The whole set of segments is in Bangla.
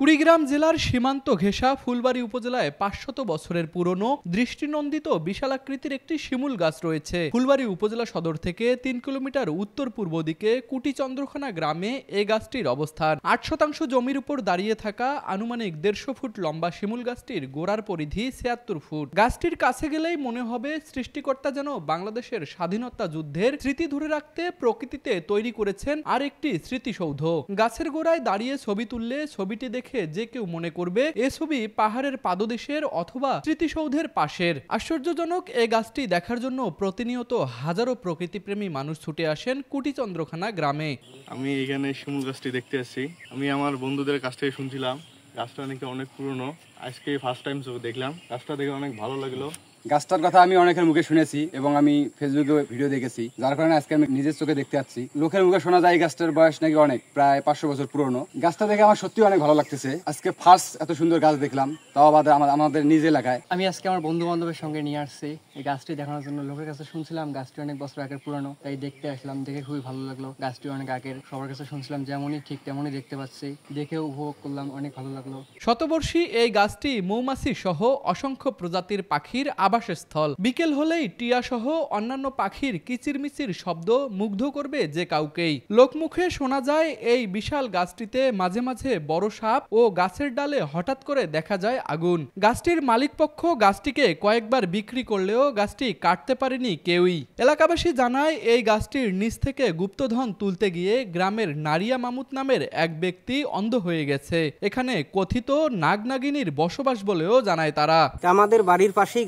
কুড়িগ্রাম জেলার সীমান্ত ঘেঁষা ফুলবাড়ী উপজেলায় ৫০০ বছরের পুরনো দৃষ্টিনন্দিত বিশালাকৃতির একটি শিমুল গাছ রয়েছে। ফুলবাড়ী উপজেলা সদর থেকে ৩ কিলোমিটার উত্তর পূর্ব দিকে কুটিচন্দ্রখানা গ্রামে এ গাছটির অবস্থান। ৮% জমির উপর দাঁড়িয়ে থাকা আনুমানিক ১৫০ ফুট লম্বা শিমুল গাছটির গোড়ার পরিধি ৭৬ ফুট। গাছটির কাছে গেলেই মনে হবে সৃষ্টিকর্তা যেন বাংলাদেশের স্বাধীনতা যুদ্ধের স্মৃতি ধরে রাখতে প্রকৃতিতে তৈরি করেছেন আর একটি স্মৃতিসৌধ। গাছের গোড়ায় দাঁড়িয়ে ছবি তুললে ছবিটি দেখে যে কেউ মনে করবে এ ছবি পাহাড়ের পাদদেশের অথবা স্মৃতিসৌধের পাশের। আশ্চর্যজনক এই গাছটি দেখার জন্য প্রতিনিয়ত হাজারো প্রকৃতিপ্রেমী মানুষ ছুটে আসেন কুটিচন্দ্রখানা গ্রামে। আমি এখানে শিমুল গাছটি দেখতে আসছি। আমি আমার বন্ধুদের কাছ থেকে শুনছিলাম গাছটা নাকি অনেক পুরনো। আজকে ফার্স্ট টাইম দেখলাম, গাছটা দেখে অনেক ভালো লাগলো। গাছটার কথা আমি অনেকের মুখে শুনেছি এবং আমি ফেসবুকে ভিডিও দেখেছি, যার কারণে আজকে আমি নিজের চোখে দেখতে পাচ্ছি। লোকের মুখে শোনা যায় গাছটার বয়স নাকি অনেক, প্রায় ৫০০ বছর পুরনো। গাছটা দেখে আমার সত্যি অনেক ভালো লাগতেছে। আজকে ফার্স্ট এত সুন্দর গাছ দেখলাম, তাও আবার আমাদের নিজ এলাকায়। আমি আজকে আমার বন্ধু বান্ধবের সঙ্গে নিয়ে আসছি এই গাছটি দেখানোর জন্য। লোকের কাছে শুনছিলাম গাছটি অনেক বছর আগের পুরনো, তাই দেখতে আসলাম। দেখে খুবই ভালো লাগলো। গাছটি অনেক আগের, সবার কাছে শুনছিলাম যেমনই ঠিক তেমনই দেখতে পাচ্ছি। দেখেও উপভোগ করলাম, অনেক ভালো লাগলো। শতবর্ষী এই গাছটি মৌমাছি সহ অসংখ্য প্রজাতির পাখির আবাসস্থল। বিকেল হলেই টিয়া সহ অন্যান্য পাখির কিচিরমিচির শব্দ মুগ্ধ করবে যে কাউকেই। লোকমুখে শোনা যায় এই বিশাল গাছটিতে মাঝে মাঝে বড় সাপ ও গাছের ডালে হঠাৎ করে দেখা যায় আগুন। গাছটির মালিকপক্ষ গাছটিকে কয়েকবার বিক্রি করলেও গাছটি কাটতে পারেনি কেউই। এলাকাবাসী জানায় এই গাছটির নিচ থেকে গুপ্তধন তুলতে গিয়ে গ্রামের নারিয়া মামুত নামের এক ব্যক্তি অন্ধ হয়ে গেছে। এখানে কথিত নাগনাগিনীর বসবাস বলেও জানায় তারা। আমাদের বাড়ির পাশেই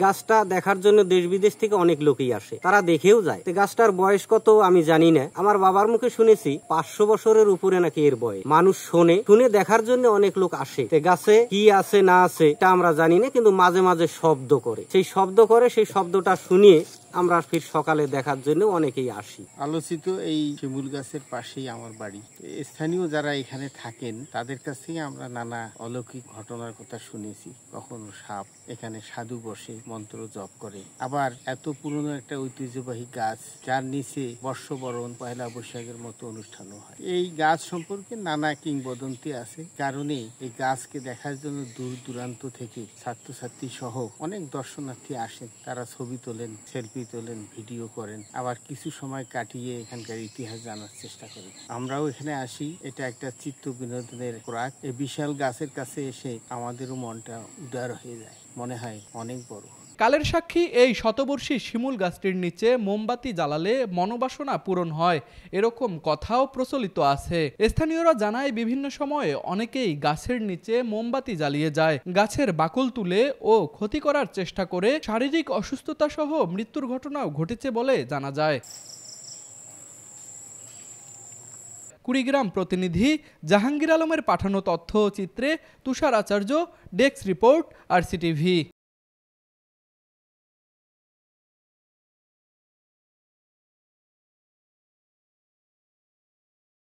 গাছটা দেখার জন্য দেশ বিদেশ থেকে অনেক লোকই আসে, তারা দেখেও যায়। গাছটার বয়স কত আমি জানি না, আমার বাবার মুখে শুনেছি ৫০০ বছরের উপরে নাকি এর বয়স। মানুষ শুনে দেখার জন্য অনেক লোক আসে। গাছে কি আছে না আছে তা আমরা জানি না, কিন্তু মাঝে মাঝে শব্দ করে, সেই শব্দটা শুনিয়ে আমরা ফির সকালে দেখার জন্য অনেকেই আসি। আলোচিত এই শিমুল গাছের পাশেই আমার বাড়ি। স্থানীয় যারা এখানে থাকেন তাদের কাছ থেকে আমরা নানা অলৌকিক ঘটনার কথা শুনেছি। কখনো সাপ এখানে সাধু বসে মন্ত্র জপ করে, আবার এত পুরনো একটা ঐতিহ্যবাহী গাছ যার নিচে বর্ষবরণ, পয়লা বৈশাখের মতো অনুষ্ঠানও হয়। এই গাছ সম্পর্কে নানা কিংবদন্তি আছে, কারণে এই গাছকে দেখার জন্য দূর দূরান্ত থেকে ছাত্রছাত্রী সহ অনেক দর্শনার্থী আসেন। তারা ছবি তোলেন, সেলফি তোলেন, ভিডিও করেন, আবার কিছু সময় কাটিয়ে এখানকার ইতিহাস জানার চেষ্টা করেন। আমরাও এখানে আসি, এটা একটা চিত্ত বিনোদনের খোরাক। এই বিশাল গাছের কাছে এসে আমাদেরও মনটা উদার হয়ে যায়, মনে হয় অনেক বড়। কালের সাক্ষী এই শতবর্ষী শিমুল গাছটির নিচে মোমবাতি জ্বালালে মনোবাসনা পূরণ হয়, এরকম কথাও প্রচলিত আছে। স্থানীয়রা জানায় বিভিন্ন সময়ে অনেকেই গাছের নিচে মোমবাতি জ্বালিয়ে যায়। গাছের বাকল তুলে ও ক্ষতি করার চেষ্টা করে শারীরিক অসুস্থতা সহ মৃত্যুর ঘটনাও ঘটেছে বলে জানা যায়। কুড়িগ্রাম প্রতিনিধি জাহাঙ্গীর আলমের পাঠানো তথ্য চিত্রে তুষার আচার্য, ডেস্ক রিপোর্ট, RCTV।